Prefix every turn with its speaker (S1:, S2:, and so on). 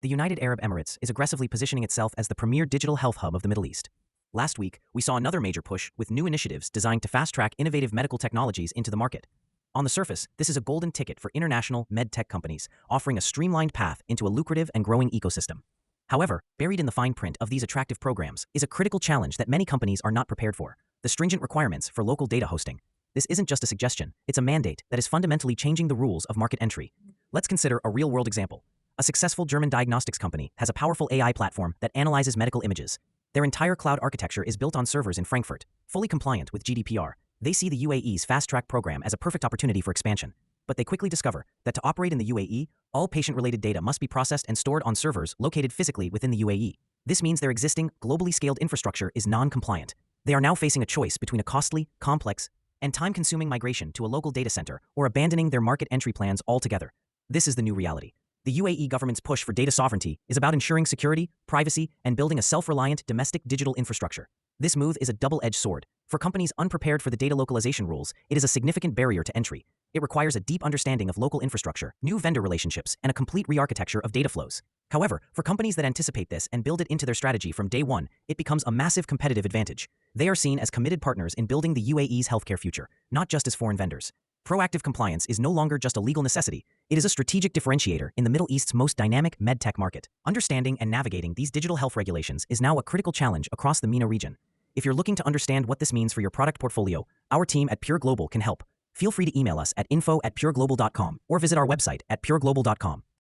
S1: The United Arab Emirates is aggressively positioning itself as the premier digital health hub of the Middle East. Last week, we saw another major push with new initiatives designed to fast-track innovative medical technologies into the market. On the surface, this is a golden ticket for international medtech companies, offering a streamlined path into a lucrative and growing ecosystem. However, buried in the fine print of these attractive programs is a critical challenge that many companies are not prepared for: the stringent requirements for local data hosting. This isn't just a suggestion, it's a mandate that is fundamentally changing the rules of market entry. Let's consider a real-world example. A successful German diagnostics company has a powerful AI platform that analyzes medical images. Their entire cloud architecture is built on servers in Frankfurt, fully compliant with GDPR. They see the UAE's fast-track program as a perfect opportunity for expansion. But they quickly discover that to operate in the UAE, all patient-related data must be processed and stored on servers located physically within the UAE. This means their existing, globally scaled infrastructure is non-compliant. They are now facing a choice between a costly, complex, and time-consuming migration to a local data center or abandoning their market entry plans altogether. This is the new reality. The UAE government's push for data sovereignty is about ensuring security, privacy, and building a self-reliant domestic digital infrastructure. This move is a double-edged sword. For companies unprepared for the data localization rules, it is a significant barrier to entry. It requires a deep understanding of local infrastructure, new vendor relationships, and a complete re-architecture of data flows. However, for companies that anticipate this and build it into their strategy from day one, it becomes a massive competitive advantage. They are seen as committed partners in building the UAE's healthcare future, not just as foreign vendors. Proactive compliance is no longer just a legal necessity, it is a strategic differentiator in the Middle East's most dynamic medtech market. Understanding and navigating these digital health regulations is now a critical challenge across the MENA region. If you're looking to understand what this means for your product portfolio, our team at Pure Global can help. Feel free to email us at info@pureglobal.com or visit our website at pureglobal.com.